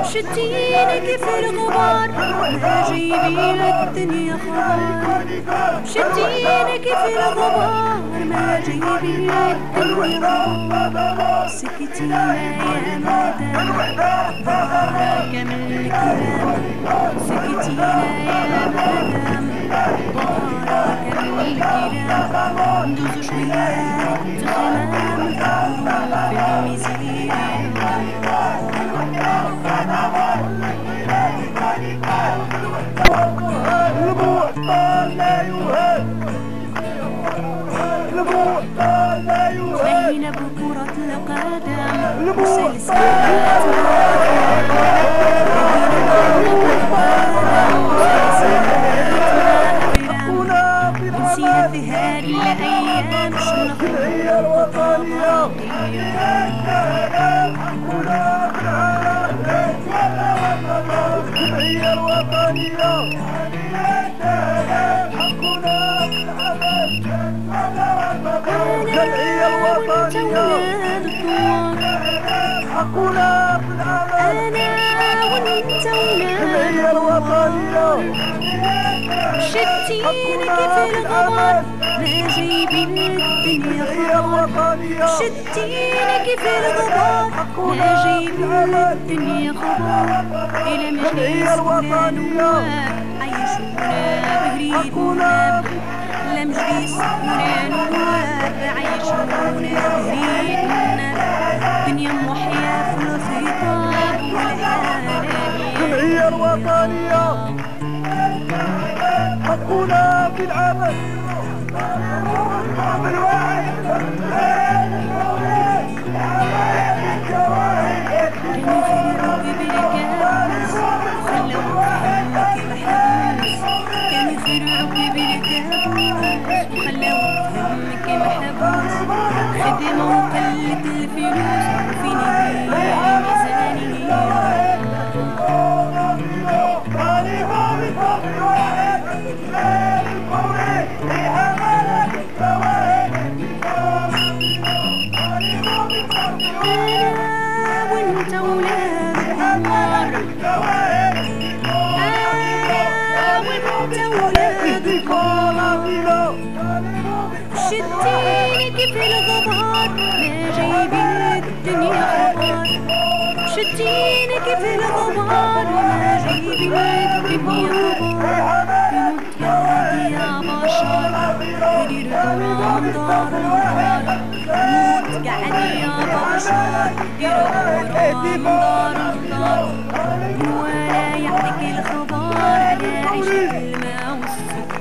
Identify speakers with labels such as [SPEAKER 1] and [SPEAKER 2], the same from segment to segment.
[SPEAKER 1] شتينا كيف الغبار ما جايبين الدنيا خبر شتينا كيف الغبار ما جايبين الدنيا خبر سكتينا يا مدام ظهرك من الكلام سكتينا يا مدام ظهرك من الكلام ندوزو شوية تخمام في الميزيري بين بكرة القدم وسلسلات نسينا في هذه الأيام شنخل الوطنية هي الوطنية جمعية الوطنية حقنا في العمل أنا وانت جمعية الوطنية شتينا كيف الغبار ما جايبين الدنيا خبر شتينا كيف الغبار ما جايبين الدنيا خبر إلى مجلس ولا نواب عيشونا بهريدنا لا مجلس ولا نواب عيشونا بهريدنا دنيا محيا في الخطاب والحنان الجمعية الوطنية حقنا في العمل كانوا يخيروا بالكابوس وخلوك همك محبوس كانوا يخيروا بالكابوس وخلوك همك محبوس خدموا وقلت الفلوس وفين هي الميزانية شتينا كيف الغبار ما جايبين الدنيا خبر شتينا كيف الغبار ما جايبين الدنيا خبر يموت يا بشر يدير دورة من دار النار يموت قاعد يا بشر يدير دورة من دار النار ولا يعطيك الخبر على عيش الماء والسكر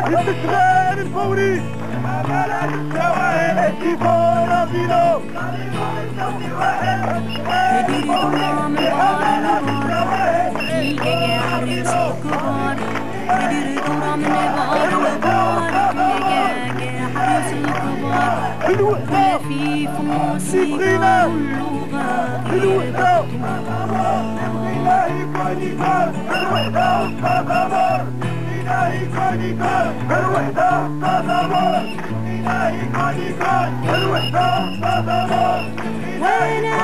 [SPEAKER 2] الاستقبال الفوري حملات الشوارع الكبار بنا
[SPEAKER 1] يدير دورة من بار لبار تلقى عريس الكبار يدير دورة من بار لبار تلقى عريس الكبار ولا في موسيقى واللغة
[SPEAKER 2] الوحدة إلهي كونيكال الوحدة تدمر إلهي كونيكال الوحدة تدمر إلهي كونيكال الوحدة تدمر
[SPEAKER 1] وانا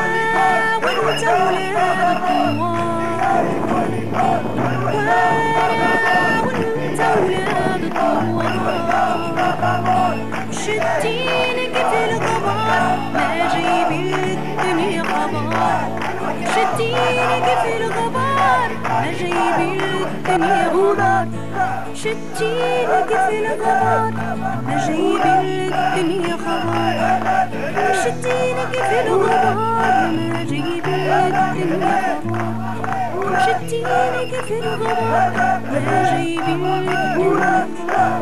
[SPEAKER 1] وانت ولاد الثوار وانا وانت ولاد الثوار شتينا كيف الغبار ما جايبين الدنيا خبر شتينا كيف الغبار ما جايبين الدنيا خبر شتينا كيف الغبار ما جايبين الدنيا خبر شتينا كيف الغبار ما جايبين الدنيا خبر شتينا كيف الغبار ما جايبين الدنيا
[SPEAKER 2] خبر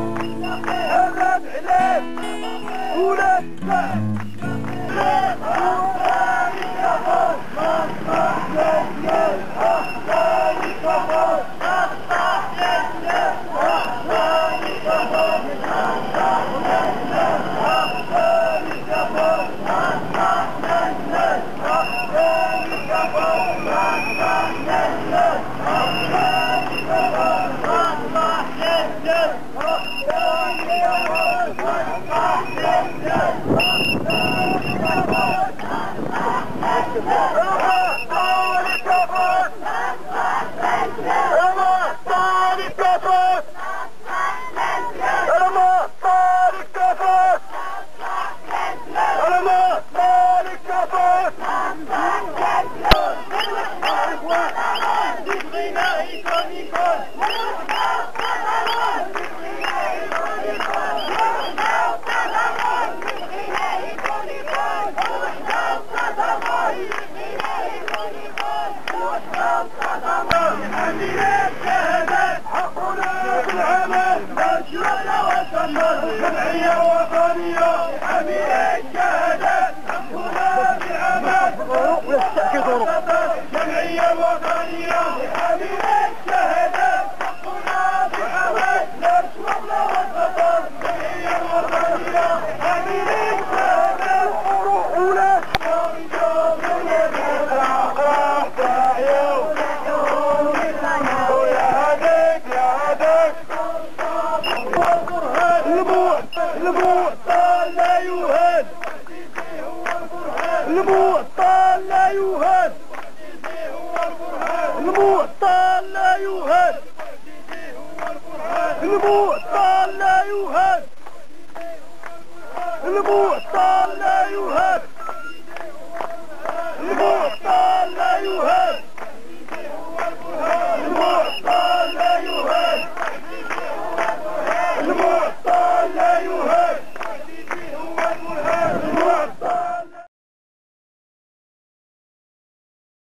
[SPEAKER 2] شبابنا وطننا جمعية وطنية حامية الشهادات حقنا بالعمل جمعية وطنية حامية الشهادات حقنا بالعمل لا شبابنا وطننا جمعية وطنية حامية الشهادات أولاد المعطل لا يهان المعطل لا يهان المعطل لا يهان المعطل لا يهان المعطل لا يهان المعطل لا يهان المعطل لا يهان المعطل لا يهان